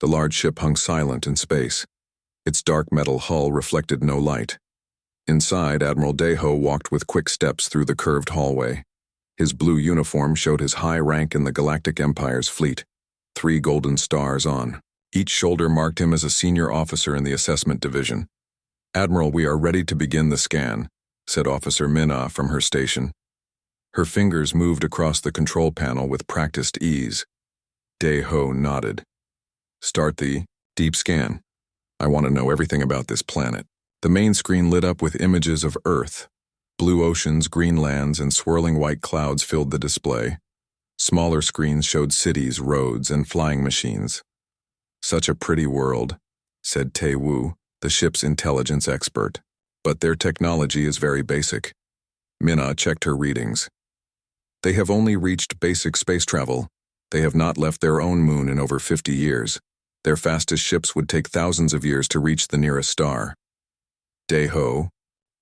The large ship hung silent in space. Its dark metal hull reflected no light. Inside, Admiral Deho walked with quick steps through the curved hallway. His blue uniform showed his high rank in the Galactic Empire's fleet, 3 golden stars on. Each shoulder marked him as a senior officer in the assessment division. "Admiral, we are ready to begin the scan," said Officer Minna from her station. Her fingers moved across the control panel with practiced ease. Deho nodded. "Start the deep scan. I want to know everything about this planet." The main screen lit up with images of Earth. Blue oceans, green lands, and swirling white clouds filled the display. Smaller screens showed cities, roads, and flying machines. "Such a pretty world," said Tae Woo, the ship's intelligence expert. "But their technology is very basic." Minna checked her readings. "They have only reached basic space travel. They have not left their own moon in over 50 years. Their fastest ships would take thousands of years to reach the nearest star." Deho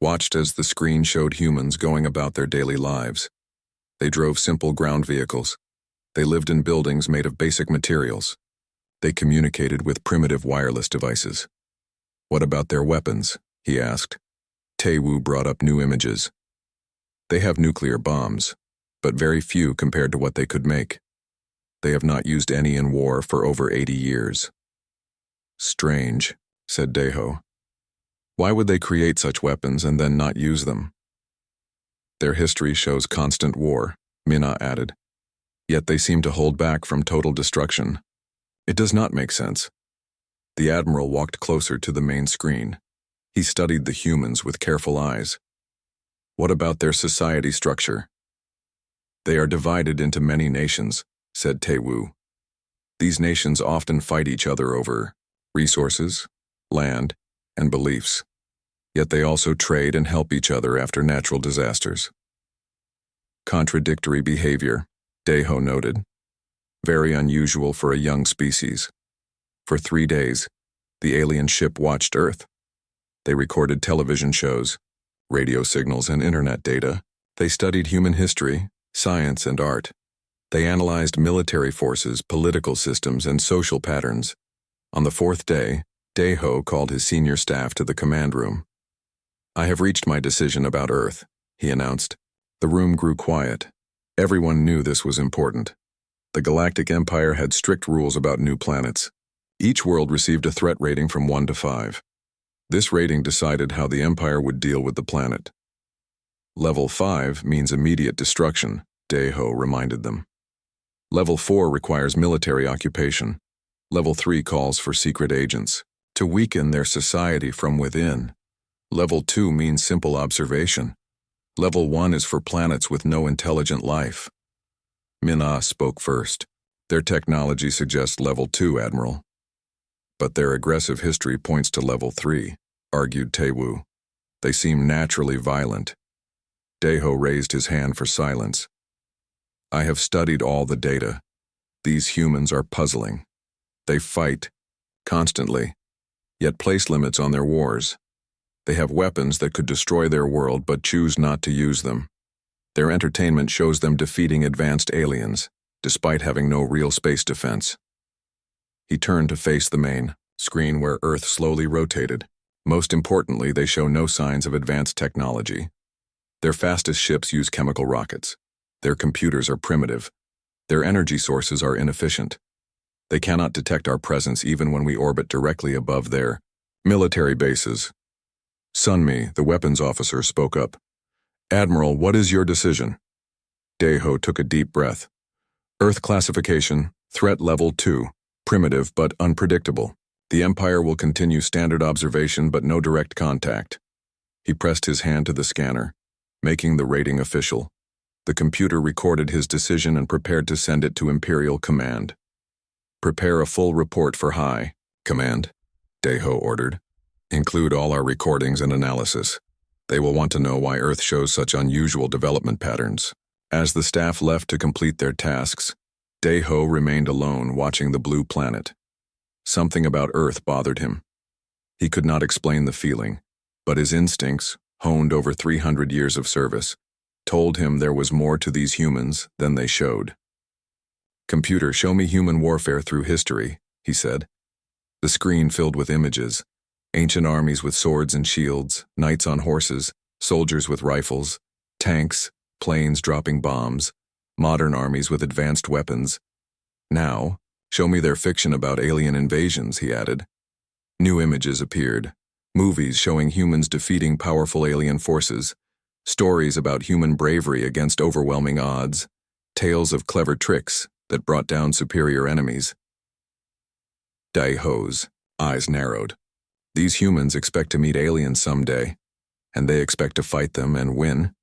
watched as the screen showed humans going about their daily lives. They drove simple ground vehicles. They lived in buildings made of basic materials. They communicated with primitive wireless devices. "What about their weapons?" he asked. Tae Woo brought up new images. "They have nuclear bombs, but very few compared to what they could make. They have not used any in war for over 80 years. "Strange," said Deho. "Why would they create such weapons and then not use them?" "Their history shows constant war," Minna added. "Yet they seem to hold back from total destruction. It does not make sense." The Admiral walked closer to the main screen. He studied the humans with careful eyes. "What about their society structure?" "They are divided into many nations," said Tae Woo. "These nations often fight each other over resources, land, and beliefs. Yet they also trade and help each other after natural disasters." "Contradictory behavior," Deho noted. "Very unusual for a young species." For 3 days, the alien ship watched Earth. They recorded television shows, radio signals, and internet data. They studied human history, science, and art. They analyzed military forces, political systems, and social patterns. On the 4th day, Deho called his senior staff to the command room. "I have reached my decision about Earth," he announced. The room grew quiet. Everyone knew this was important. The Galactic Empire had strict rules about new planets. Each world received a threat rating from 1 to 5. This rating decided how the Empire would deal with the planet. "Level 5 means immediate destruction," Deho reminded them. "Level 4 requires military occupation. Level 3 calls for secret agents to weaken their society from within. Level 2 means simple observation. Level 1 is for planets with no intelligent life." Minna spoke first. "Their technology suggests Level 2, Admiral." "But their aggressive history points to Level 3, argued Tae Woo. "They seem naturally violent." Deho raised his hand for silence. "I have studied all the data. These humans are puzzling. They fight, constantly, yet place limits on their wars. They have weapons that could destroy their world but choose not to use them. Their entertainment shows them defeating advanced aliens, despite having no real space defense." He turned to face the main screen where Earth slowly rotated. "Most importantly, they show no signs of advanced technology. Their fastest ships use chemical rockets. Their computers are primitive. Their energy sources are inefficient. They cannot detect our presence even when we orbit directly above their military bases." Sunmi, the weapons officer, spoke up. "Admiral, what is your decision?" Deho took a deep breath. "Earth classification, threat level 2, primitive but unpredictable. The Empire will continue standard observation but no direct contact." He pressed his hand to the scanner, making the rating official. The computer recorded his decision and prepared to send it to Imperial Command. "Prepare a full report for High Command," Deho ordered. "Include all our recordings and analysis. They will want to know why Earth shows such unusual development patterns." As the staff left to complete their tasks, Deho remained alone watching the blue planet. Something about Earth bothered him. He could not explain the feeling, but his instincts, honed over 300 years of service, told him there was more to these humans than they showed. "Computer, show me human warfare through history," he said. The screen filled with images, ancient armies with swords and shields, knights on horses, soldiers with rifles, tanks, planes dropping bombs, modern armies with advanced weapons. Now, show me their fiction about alien invasions, he added. New images appeared, movies showing humans defeating powerful alien forces, stories about human bravery against overwhelming odds, tales of clever tricks that brought down superior enemies. Dai-Ho's eyes narrowed. These humans expect to meet aliens someday, and they expect to fight them and win.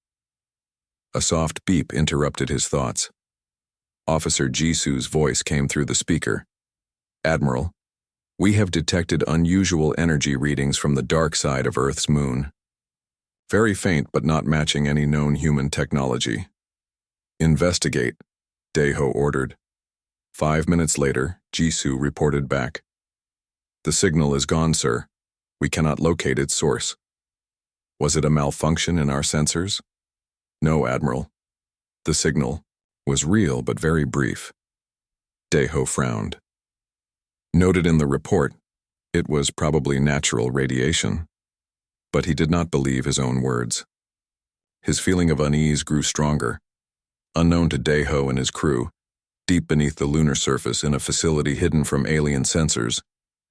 A soft beep interrupted his thoughts. Officer Jisu's voice came through the speaker. Admiral, we have detected unusual energy readings from the dark side of Earth's moon. Very faint but not matching any known human technology. Investigate, Dai-Ho ordered. 5 minutes later, Jisu reported back. The signal is gone, sir. We cannot locate its source. Was it a malfunction in our sensors? No, Admiral. The signal was real but very brief. Dai-Ho frowned. Noted in the report, it was probably natural radiation. But he did not believe his own words. His feeling of unease grew stronger. Unknown to Dai-Ho and his crew, deep beneath the lunar surface in a facility hidden from alien sensors,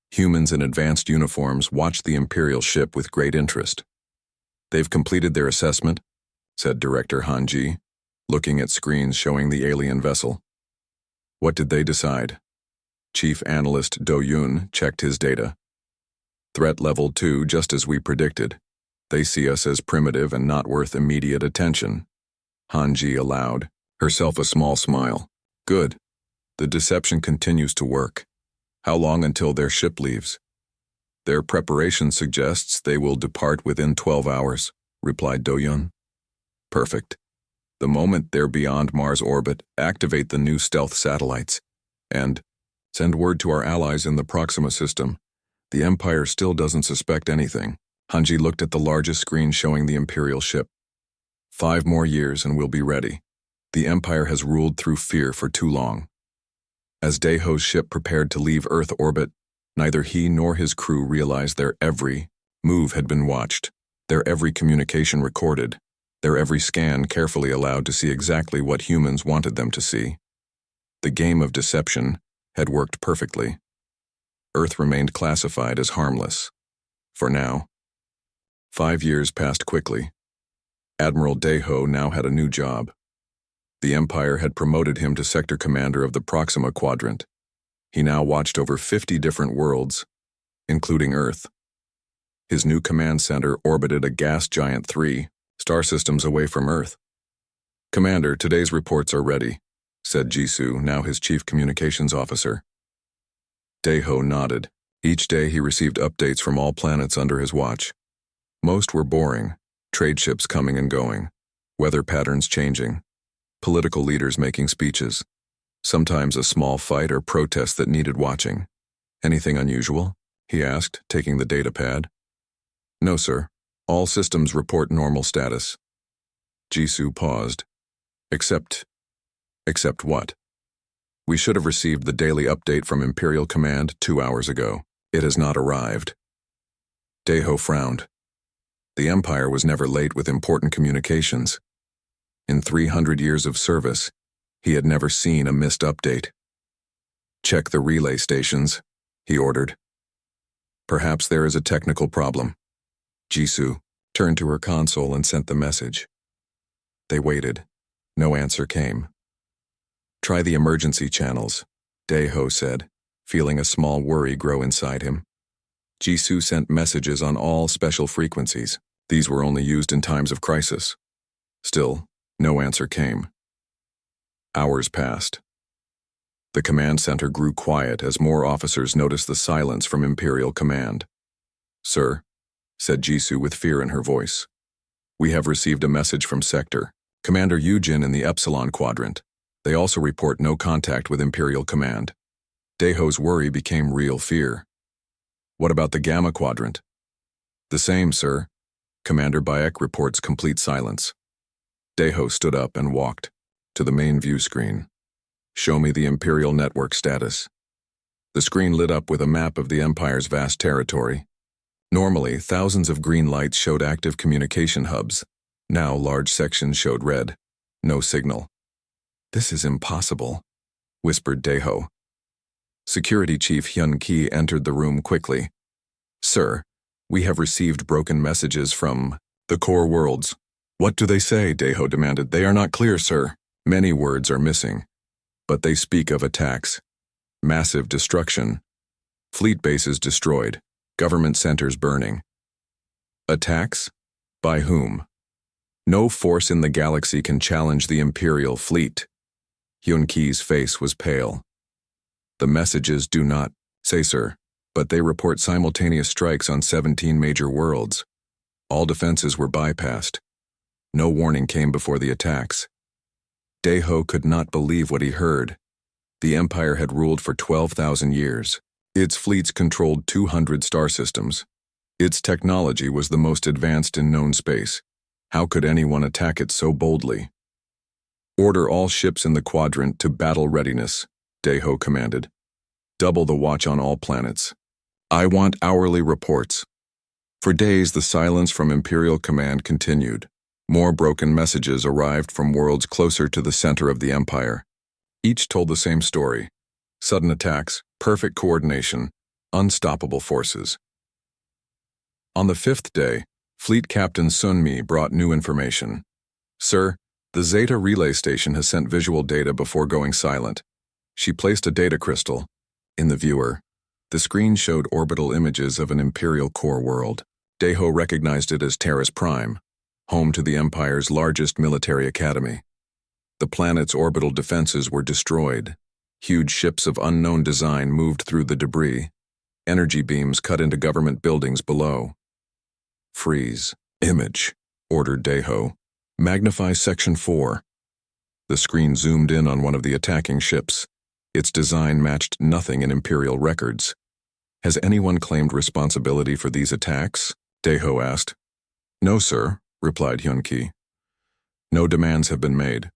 humans in advanced uniforms watched the Imperial ship with great interest. They've completed their assessment, said Director Hanji, looking at screens showing the alien vessel. What did they decide? Chief Analyst Do-Yun checked his data. Threat level 2, just as we predicted. They see us as primitive and not worth immediate attention. Hanji allowed herself a small smile. Good. The deception continues to work. How long until their ship leaves? Their preparation suggests they will depart within 12 hours, replied Do-Yun. Perfect. The moment they're beyond Mars orbit, activate the new stealth satellites. And send word to our allies in the Proxima system. The Empire still doesn't suspect anything. Hanji looked at the largest screen showing the Imperial ship. 5 more years and we'll be ready. The Empire has ruled through fear for too long. As Dai-Ho's ship prepared to leave Earth orbit, neither he nor his crew realized their every move had been watched, their every communication recorded, their every scan carefully allowed to see exactly what humans wanted them to see. The game of deception had worked perfectly. Earth remained classified as harmless. For now. 5 years passed quickly. Admiral Dai-Ho now had a new job. The Empire had promoted him to sector commander of the Proxima Quadrant. He now watched over 50 different worlds, including Earth. His new command center orbited a gas giant 3 star systems away from Earth. Commander, today's reports are ready, said Jisu, now his chief communications officer. Dai-Ho nodded. Each day he received updates from all planets under his watch. Most were boring, trade ships coming and going, weather patterns changing, political leaders making speeches, sometimes a small fight or protest that needed watching. Anything unusual? He asked, taking the data pad. No, sir. All systems report normal status. Jisu paused. Except what? We should have received the daily update from Imperial Command 2 hours ago. It has not arrived. Dai-Ho frowned. The Empire was never late with important communications. In 300 years of service, he had never seen a missed update. Check the relay stations, he ordered. Perhaps there is a technical problem. Jisu turned to her console and sent the message. They waited. No answer came. Try the emergency channels, Dai-Ho said, feeling a small worry grow inside him. Jisu sent messages on all special frequencies. These were only used in times of crisis. Still, no answer came. Hours passed. The command center grew quiet as more officers noticed the silence from Imperial Command. Sir, said Jisu with fear in her voice. We have received a message from Sector. Commander Yujin in the Epsilon Quadrant. They also report no contact with Imperial Command. Dai-Ho's worry became real fear. What about the Gamma Quadrant? The same, sir. Commander Bayek reports complete silence. Dai-Ho stood up and walked to the main view screen. Show me the Imperial Network status. The screen lit up with a map of the Empire's vast territory. Normally, thousands of green lights showed active communication hubs. Now, large sections showed red. No signal. "This is impossible," whispered Daeho. Security Chief Hyun-ki entered the room quickly. "Sir, we have received broken messages from the core worlds." "What do they say?" Daeho demanded. "They are not clear, sir." "Many words are missing, but they speak of attacks, massive destruction, fleet bases destroyed, government centers burning." "Attacks? By whom?" "No force in the galaxy can challenge the Imperial fleet." Hyun-ki's face was pale. "The messages do not say, sir, but they report simultaneous strikes on 17 major worlds. All defenses were bypassed. No warning came before the attacks." Daeho could not believe what he heard. The Empire had ruled for 12,000 years. Its fleets controlled 200 star systems. Its technology was the most advanced in known space. How could anyone attack it so boldly? "Order all ships in the quadrant to battle readiness," Daeho commanded. "Double the watch on all planets. I want hourly reports." For days, the silence from Imperial Command continued. More broken messages arrived from worlds closer to the center of the Empire. Each told the same story: sudden attacks, perfect coordination, unstoppable forces. On the fifth day, Fleet Captain Sun-mi brought new information. "Sir, the Zeta relay station has sent visual data before going silent." She placed a data crystal in the viewer. The screen showed orbital images of an Imperial core world. Daeho recognized it as Terrace Prime, home to the Empire's largest military academy. The planet's orbital defenses were destroyed. Huge ships of unknown design moved through the debris. Energy beams cut into government buildings below. "Freeze. Image," ordered Daeho. "Magnify Section 4. The screen zoomed in on one of the attacking ships. Its design matched nothing in Imperial records. "Has anyone claimed responsibility for these attacks?" Daeho asked. "No, sir," replied Hyun-ki. "No demands have been made.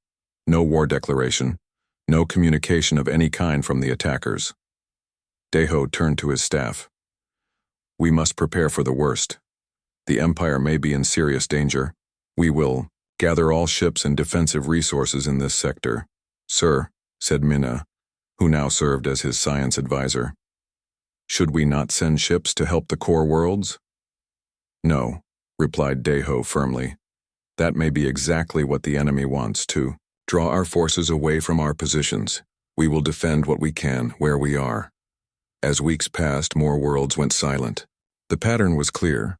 No war declaration. No communication of any kind from the attackers." Daeho turned to his staff. "We must prepare for the worst. The Empire may be in serious danger. We will gather all ships and defensive resources in this sector." "Sir," said Minna, who now served as his science advisor. "Should we not send ships to help the core worlds?" "No," replied Daeho firmly. "That may be exactly what the enemy wants, to draw our forces away from our positions. We will defend what we can where we are." As weeks passed, more worlds went silent. The pattern was clear.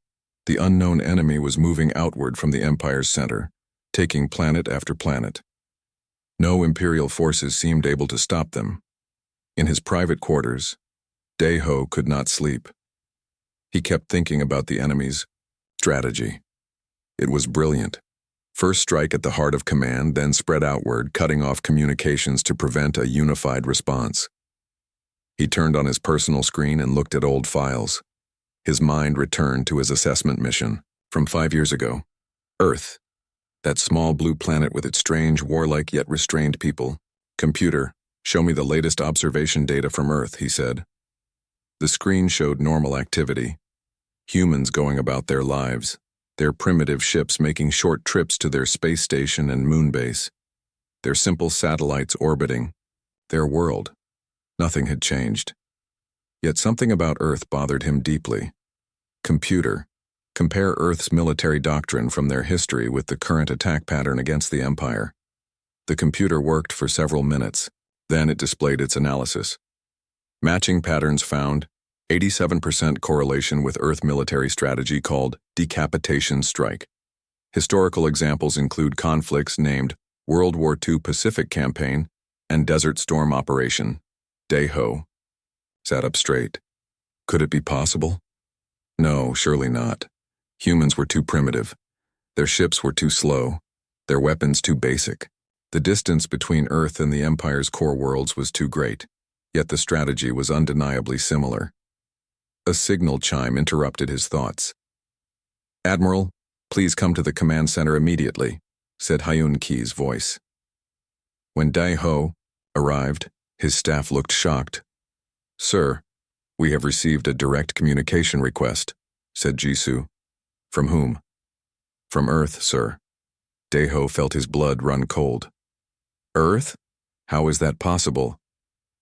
The unknown enemy was moving outward from the Empire's center, taking planet after planet. No Imperial forces seemed able to stop them. In his private quarters, Daeho could not sleep. He kept thinking about the enemy's strategy. It was brilliant. First strike at the heart of command, then spread outward, cutting off communications to prevent a unified response. He turned on his personal screen and looked at old files. His mind returned to his assessment mission from 5 years ago. Earth, that small blue planet with its strange, warlike yet restrained people. "Computer, show me the latest observation data from Earth," he said. The screen showed normal activity. Humans going about their lives, their primitive ships making short trips to their space station and moon base, their simple satellites orbiting, their world. Nothing had changed. Yet something about Earth bothered him deeply. "Computer, compare Earth's military doctrine from their history with the current attack pattern against the Empire." The computer worked for several minutes. Then it displayed its analysis. Matching patterns found: 87% correlation with Earth military strategy called decapitation strike. Historical examples include conflicts named World War II Pacific Campaign and Desert Storm Operation. Daeho sat up straight. Could it be possible? No, surely not. Humans were too primitive. Their ships were too slow. Their weapons too basic. The distance between Earth and the Empire's core worlds was too great. Yet the strategy was undeniably similar. A signal chime interrupted his thoughts. "Admiral, please come to the command center immediately," said Hyun-ki's voice. When Daeho arrived, his staff looked shocked. Sir, we have received a direct communication request, said Jisoo. From whom? From Earth, sir. Daeho felt his blood run cold. Earth? How is that possible?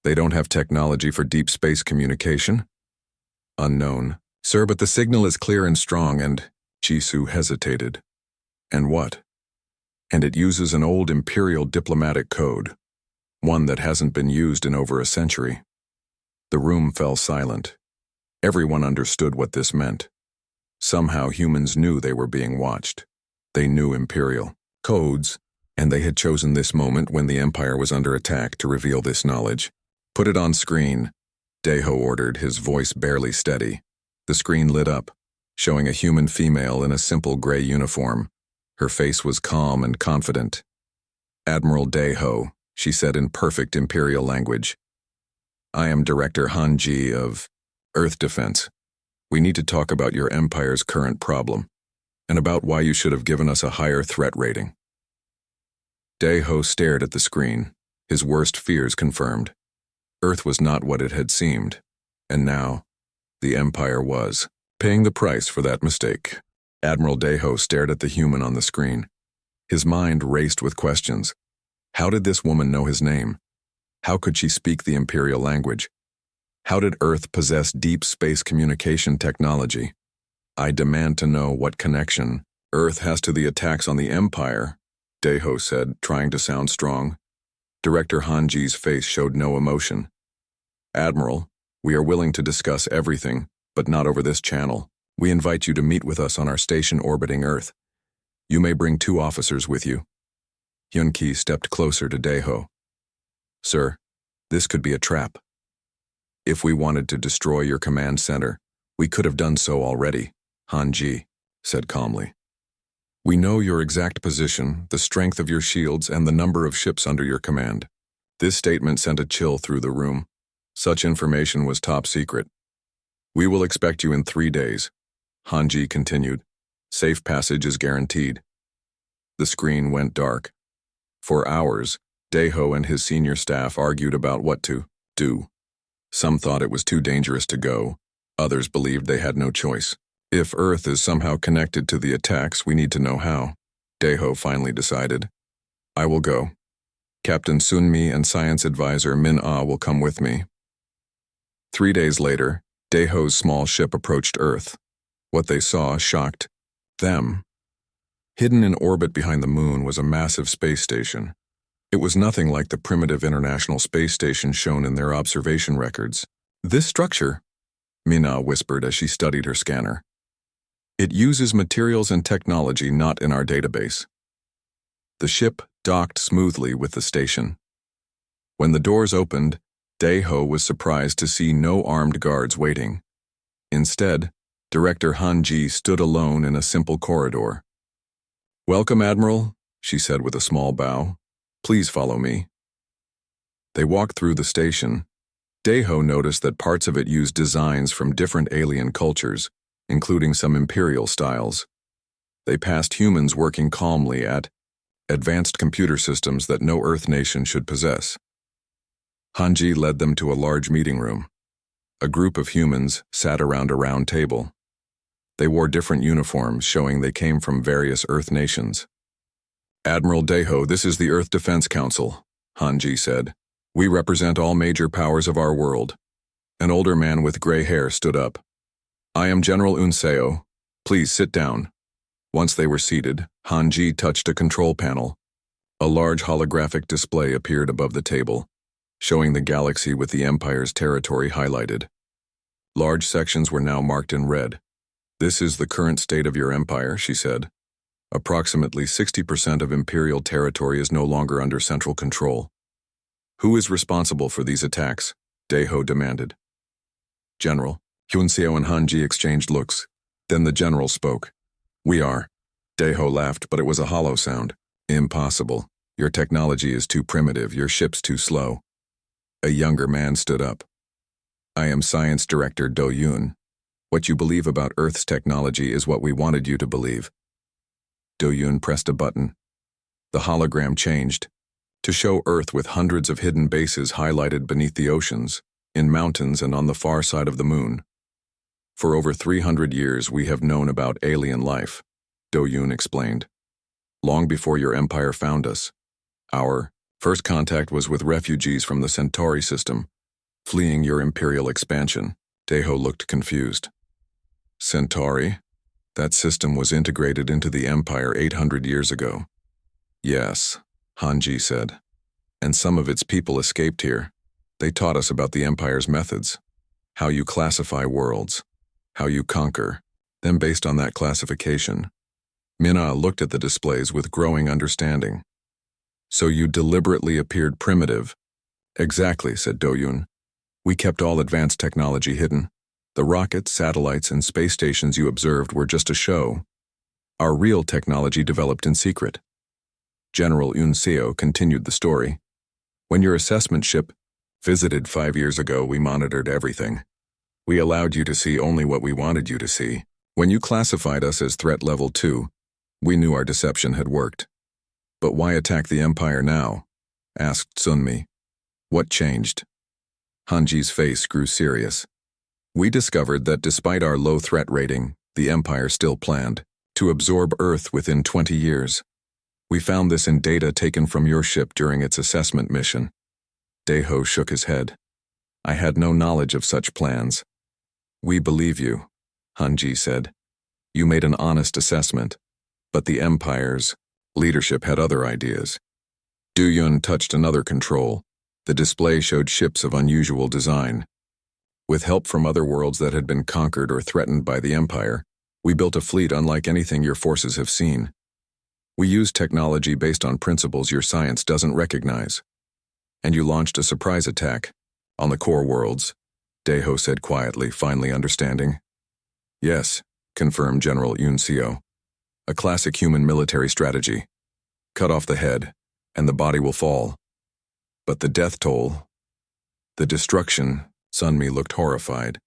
They don't have technology for deep space communication? Unknown. Sir, but the signal is clear and strong and… Jisoo hesitated. And what? And it uses an old imperial diplomatic code, one that hasn't been used in over a century. The room fell silent. Everyone understood what this meant. Somehow humans knew they were being watched. They knew imperial codes, and they had chosen this moment when the Empire was under attack to reveal this knowledge. Put it on screen, Daeho ordered, his voice barely steady. The screen lit up, showing a human female in a simple gray uniform. Her face was calm and confident. Admiral Daeho, she said in perfect imperial language. I am Director Hanji of Earth Defense. We need to talk about your Empire's current problem, and about why you should have given us a higher threat rating. Daeho stared at the screen, his worst fears confirmed. Earth was not what it had seemed, and now, the Empire was paying the price for that mistake. Admiral Daeho stared at the human on the screen. His mind raced with questions. How did this woman know his name? How could she speak the Imperial language? How did Earth possess deep space communication technology? I demand to know what connection Earth has to the attacks on the Empire, Daeho said, trying to sound strong. Director Hanji's face showed no emotion. Admiral, we are willing to discuss everything, but not over this channel. We invite you to meet with us on our station orbiting Earth. You may bring 2 officers with you. Hyun-ki stepped closer to Daeho. Sir, this could be a trap. If we wanted to destroy your command center, we could have done so already, Hanji said calmly. We know your exact position, the strength of your shields, and the number of ships under your command. This statement sent a chill through the room. Such information was top secret. We will expect you in 3 days, Hanji continued. Safe passage is guaranteed. The screen went dark. For hours, Daeho and his senior staff argued about what to do. Some thought it was too dangerous to go. Others believed they had no choice. If Earth is somehow connected to the attacks, we need to know how. Daeho finally decided. I will go. Captain Sunmi and science advisor Min-ah will come with me. 3 days later, Daeho's small ship approached Earth. What they saw shocked them. Hidden in orbit behind the moon was a massive space station. It was nothing like the primitive International Space Station shown in their observation records. This structure, Min-ah whispered as she studied her scanner. It uses materials and technology not in our database. The ship docked smoothly with the station. When the doors opened, Daeho was surprised to see no armed guards waiting. Instead, Director Hanji stood alone in a simple corridor. Welcome, Admiral, she said with a small bow. Please follow me. They walked through the station. Daeho noticed that parts of it used designs from different alien cultures, including some imperial styles. They passed humans working calmly at advanced computer systems that no Earth nation should possess. Hanji led them to a large meeting room. A group of humans sat around a round table. They wore different uniforms, showing they came from various Earth nations. Admiral Daeho, this is the Earth Defense Council, Hanji said. We represent all major powers of our world. An older man with gray hair stood up. I am General Unseo. Please sit down. Once they were seated, Hanji touched a control panel. A large holographic display appeared above the table, showing the galaxy with the Empire's territory highlighted. Large sections were now marked in red. This is the current state of your empire, she said. Approximately 60% of imperial territory is no longer under central control. Who is responsible for these attacks? Daeho demanded. General. Hyunseo and Hanji exchanged looks. Then the general spoke. We are. Daeho laughed, but it was a hollow sound. Impossible. Your technology is too primitive, your ship's too slow. A younger man stood up. I am Science Director Do-yoon. What you believe about Earth's technology is what we wanted you to believe. Do-yoon pressed a button. The hologram changed, to show Earth with hundreds of hidden bases highlighted beneath the oceans, in mountains and on the far side of the moon. For over 300 years we have known about alien life, Do-Yoon explained. Long before your empire found us. Our first contact was with refugees from the Centauri system, fleeing your imperial expansion. Daeho looked confused. Centauri? That system was integrated into the empire 800 years ago. Yes, Hanji said. And some of its people escaped here. They taught us about the empire's methods, how you classify worlds, how you conquer, then based on that classification. Mina looked at the displays with growing understanding. So you deliberately appeared primitive. Exactly, said Do-Yoon. We kept all advanced technology hidden. The rockets, satellites, and space stations you observed were just a show. Our real technology developed in secret. General Yoon Seo continued the story. When your assessment ship visited 5 years ago, we monitored everything. We allowed you to see only what we wanted you to see. When you classified us as threat level 2, we knew our deception had worked. But why attack the Empire now? Asked Sunmi. What changed? Hanji's face grew serious. We discovered that despite our low threat rating, the Empire still planned to absorb Earth within 20 years. We found this in data taken from your ship during its assessment mission. Daeho shook his head. I had no knowledge of such plans. We believe you, Hanji said. You made an honest assessment, but the Empire's leadership had other ideas. Do-Yoon touched another control. The display showed ships of unusual design. With help from other worlds that had been conquered or threatened by the Empire, we built a fleet unlike anything your forces have seen. We used technology based on principles your science doesn't recognize. And you launched a surprise attack on the core worlds, Daeho said quietly, finally understanding. Yes, confirmed General Yoon Seo. A classic human military strategy. Cut off the head, and the body will fall. But the death toll, the destruction, Sunmi looked horrified,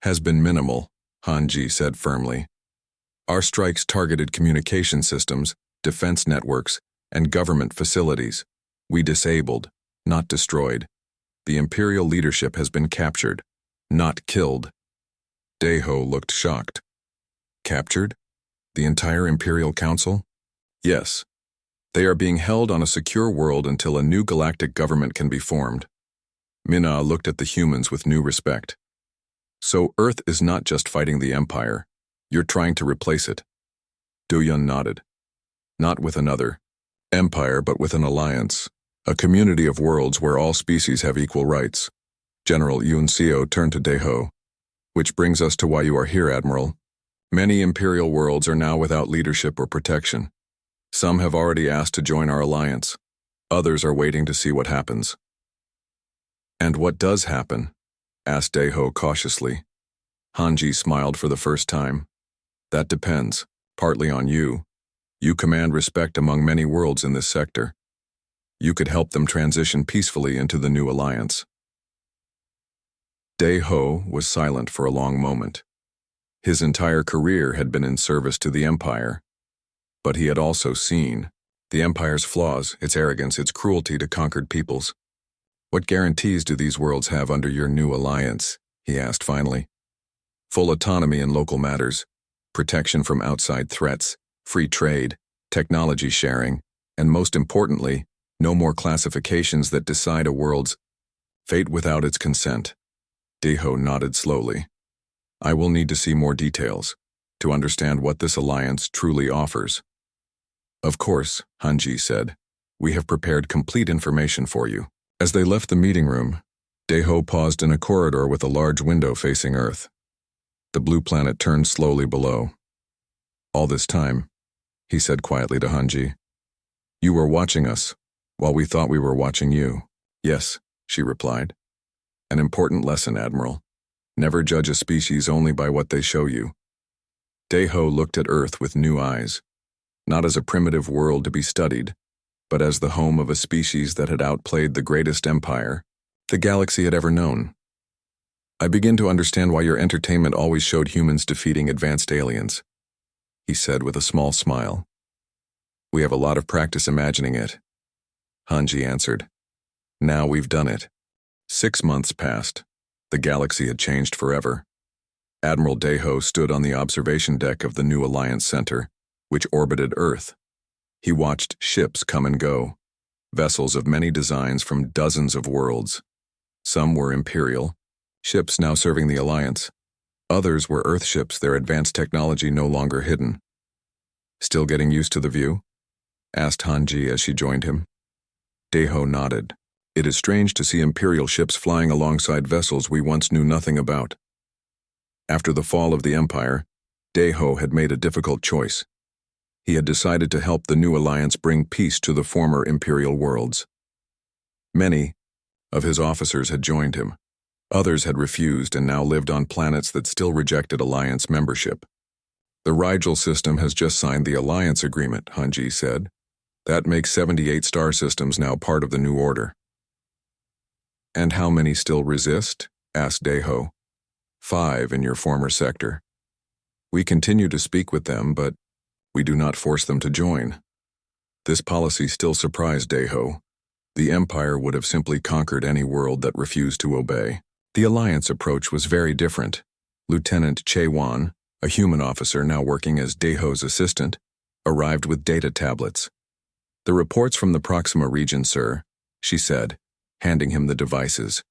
has been minimal, Hanji said firmly. Our strikes targeted communication systems, defense networks, and government facilities. We disabled, not destroyed. The imperial leadership has been captured, not killed. Daeho looked shocked. Captured? The entire Imperial Council? Yes. They are being held on a secure world until a new galactic government can be formed. Mina looked at the humans with new respect. So Earth is not just fighting the Empire. You're trying to replace it. Do-Yoon nodded. Not with another empire, but with an alliance. A community of worlds where all species have equal rights. General Yoon Seo turned to Daeho. Which brings us to why you are here, Admiral. Many Imperial worlds are now without leadership or protection. Some have already asked to join our alliance. Others are waiting to see what happens. And what does happen? Asked Daeho cautiously. Hanji smiled for the first time. That depends, partly on you. You command respect among many worlds in this sector. You could help them transition peacefully into the new alliance. Daeho was silent for a long moment. His entire career had been in service to the Empire. But he had also seen the Empire's flaws, its arrogance, its cruelty to conquered peoples. What guarantees do these worlds have under your new alliance? He asked finally. Full autonomy in local matters, protection from outside threats, free trade, technology sharing, and most importantly, no more classifications that decide a world's fate without its consent. Daeho nodded slowly. I will need to see more details to understand what this alliance truly offers. Of course, Hanji said. We have prepared complete information for you. As they left the meeting room, Daeho paused in a corridor with a large window facing Earth. The blue planet turned slowly below. All this time, he said quietly to Hanji, you were watching us, while we thought we were watching you. Yes, she replied. An important lesson, Admiral. Never judge a species only by what they show you. Daeho looked at Earth with new eyes, not as a primitive world to be studied, but as the home of a species that had outplayed the greatest empire the galaxy had ever known. I begin to understand why your entertainment always showed humans defeating advanced aliens, he said with a small smile. We have a lot of practice imagining it, Hanji answered. Now we've done it. 6 months passed. The galaxy had changed forever. Admiral Deho stood on the observation deck of the new Alliance Center, which orbited Earth. He watched ships come and go, vessels of many designs from dozens of worlds. Some were Imperial, ships now serving the Alliance. Others were Earth ships, their advanced technology no longer hidden. "Still getting used to the view?" asked Hanji as she joined him. Deho nodded. "It is strange to see Imperial ships flying alongside vessels we once knew nothing about." After the fall of the Empire, Deho had made a difficult choice. He had decided to help the new alliance bring peace to the former Imperial worlds. Many of his officers had joined him. Others had refused and now lived on planets that still rejected Alliance membership. "The Rigel system has just signed the Alliance agreement," Hanji said. "That makes 78 star systems now part of the new order." "And how many still resist?" asked Deho. 5 in your former sector. We continue to speak with them, but we do not force them to join." This policy still surprised Deho. The Empire would have simply conquered any world that refused to obey. The Alliance approach was very different. Lieutenant Che-Wan, a human officer now working as Deho's assistant, arrived with data tablets. "The reports from the Proxima region, sir," she said, handing him the devices.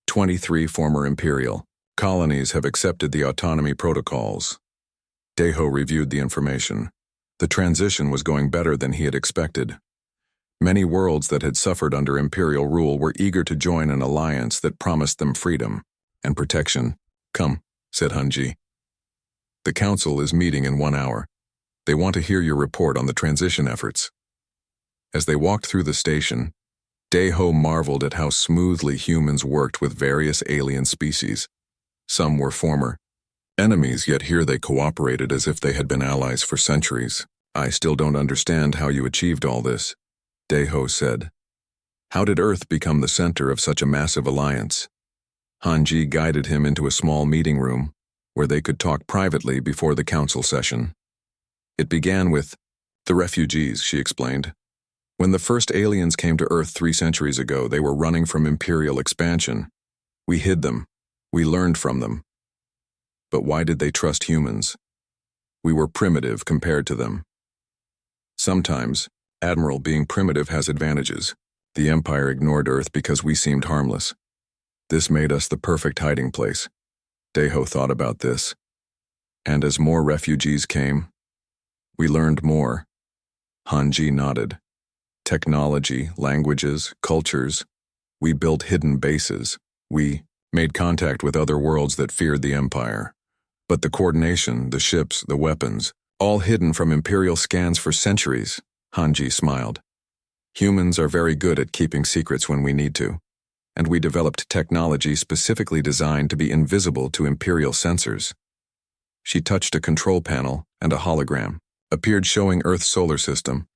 23 former Imperial colonies have accepted the autonomy protocols. Deho reviewed the information. The transition was going better than he had expected. Many worlds that had suffered under Imperial rule were eager to join an alliance that promised them freedom and protection. "Come," said Hanji. "The Council is meeting in 1 hour. They want to hear your report on the transition efforts." As they walked through the station, Deho marveled at how smoothly humans worked with various alien species. Some were former enemies, yet here they cooperated as if they had been allies for centuries. "I still don't understand how you achieved all this," Deho said. "How did Earth become the center of such a massive alliance?" Hanji guided him into a small meeting room where they could talk privately before the council session. "It began with the refugees," she explained. "When the first aliens came to Earth 3 centuries ago, they were running from Imperial expansion. We hid them. We learned from them. But why did they trust humans? We were primitive compared to them. Sometimes, Admiral, being primitive has advantages. The Empire ignored Earth because we seemed harmless. This made us the perfect hiding place." Deho thought about this. "And as more refugees came, we learned more." Hanji nodded. "Technology, languages, cultures. We built hidden bases. We made contact with other worlds that feared the Empire. But the coordination, the ships, the weapons, all hidden from Imperial scans for centuries," Hanji smiled. "Humans are very good at keeping secrets when we need to, and we developed technology specifically designed to be invisible to Imperial sensors." She touched a control panel, and a hologram appeared showing Earth's solar system.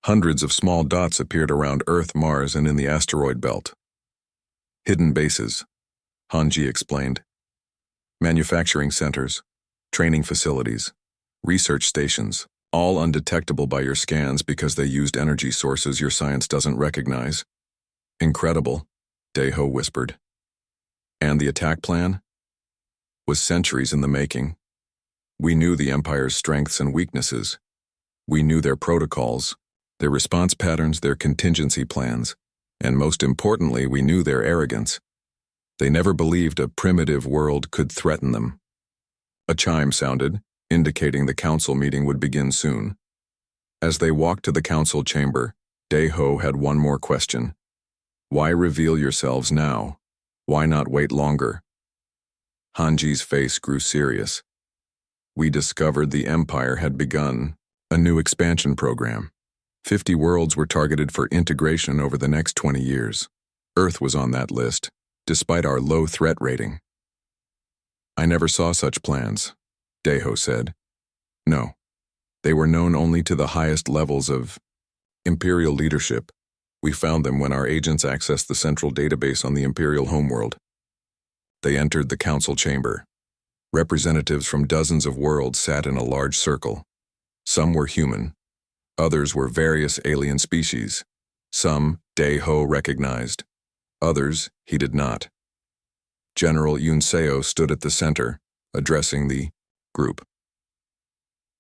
Hundreds of small dots appeared around Earth, Mars, and in the asteroid belt. "Hidden bases," Hanji explained. "Manufacturing centers, training facilities, research stations, all undetectable by your scans because they used energy sources your science doesn't recognize." "Incredible," Deho whispered. "And the attack plan?" "Was centuries in the making. We knew the Empire's strengths and weaknesses. We knew their protocols, their response patterns, their contingency plans, and most importantly, we knew their arrogance. They never believed a primitive world could threaten them." A chime sounded, indicating the council meeting would begin soon. As they walked to the council chamber, Deho had one more question. "Why reveal yourselves now? Why not wait longer?" Hanji's face grew serious. "We discovered the Empire had begun a new expansion program. 50 worlds were targeted for integration over the next 20 years. Earth was on that list, despite our low threat rating." "I never saw such plans," Deho said. "No. They were known only to the highest levels of Imperial leadership. We found them when our agents accessed the central database on the Imperial homeworld." They entered the council chamber. Representatives from dozens of worlds sat in a large circle. Some were human. Others were various alien species. Some Deho recognized. Others he did not. General Yunseo stood at the center, addressing the group.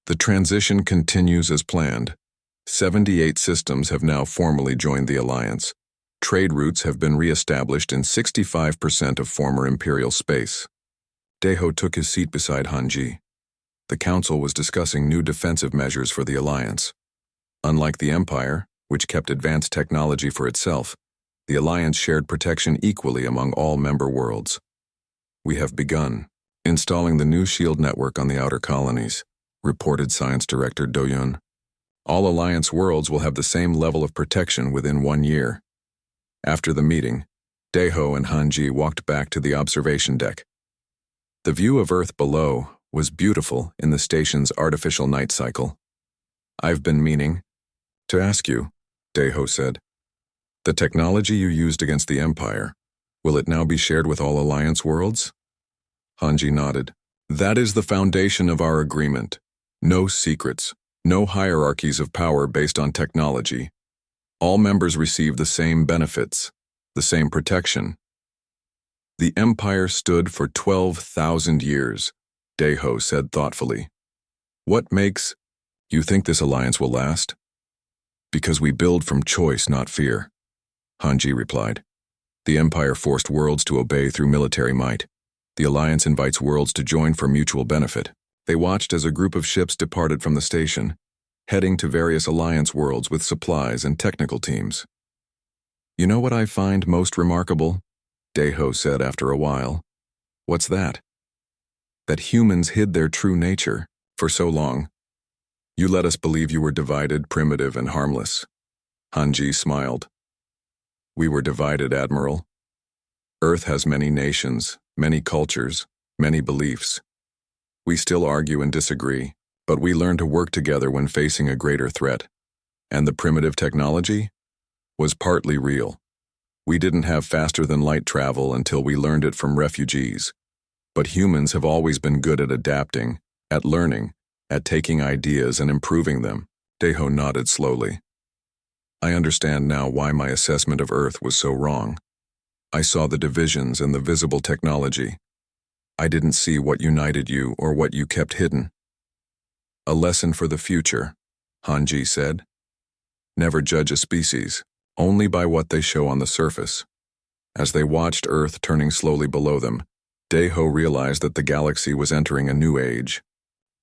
The transition continues as planned. 78 systems have now formally joined the alliance. Trade routes have been re-established in 65% of former imperial space. Daeho took his seat beside Hanji. The council was discussing new defensive measures for the alliance. Unlike the Empire, which kept advanced technology for itself, the alliance shared protection equally among all member worlds. We have begun installing the new shield network on the outer colonies, reported Science Director Do-yun. All alliance worlds will have the same level of protection within 1 year. After the meeting, Daeho and Hanji walked back to the observation deck. The view of Earth below was beautiful in the station's artificial night cycle. "I've been meaning to ask you," Daeho said. "The technology you used against the Empire, will it now be shared with all Alliance worlds?" Hanji nodded. "That is the foundation of our agreement. No secrets, no hierarchies of power based on technology. All members receive the same benefits, the same protection." "The Empire stood for 12,000 years, Daeho said thoughtfully. "What makes you think this alliance will last?" "Because we build from choice, not fear," Hanji replied. "The Empire forced worlds to obey through military might. The alliance invites worlds to join for mutual benefit." They watched as a group of ships departed from the station, heading to various alliance worlds with supplies and technical teams. "You know what I find most remarkable?" Daeho said after a while. "What's that?" "That humans hid their true nature for so long. You let us believe you were divided, primitive, and harmless." Hanji smiled. "We were divided, Admiral. Earth has many nations, many cultures, many beliefs. We still argue and disagree, but we learn to work together when facing a greater threat. And the primitive technology was partly real. We didn't have faster-than-light travel until we learned it from refugees. But humans have always been good at adapting, at learning, at taking ideas and improving them." Daeho nodded slowly. "I understand now why my assessment of Earth was so wrong. I saw the divisions and the visible technology. I didn't see what united you or what you kept hidden." "A lesson for the future," Hanji said. "Never judge a species, only by what they show on the surface." As they watched Earth turning slowly below them, Daeho realized that the galaxy was entering a new age.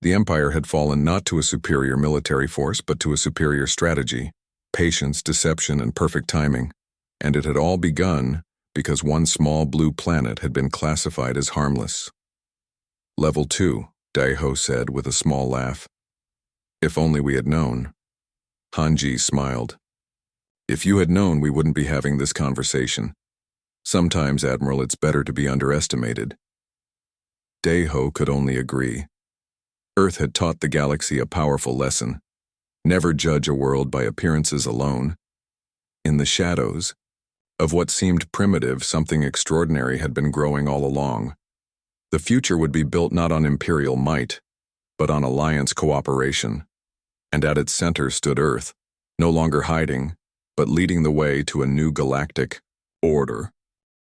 The Empire had fallen not to a superior military force, but to a superior strategy, patience, deception, and perfect timing. And it had all begun because one small blue planet had been classified as harmless. "Level 2, Daeho said with a small laugh. "If only we had known." Hanji smiled. "If you had known, we wouldn't be having this conversation. Sometimes, Admiral, it's better to be underestimated." Daeho could only agree. Earth had taught the galaxy a powerful lesson. Never judge a world by appearances alone. In the shadows of what seemed primitive, something extraordinary had been growing all along. The future would be built not on imperial might, but on alliance cooperation. And at its center stood Earth, no longer hiding, but leading the way to a new galactic order.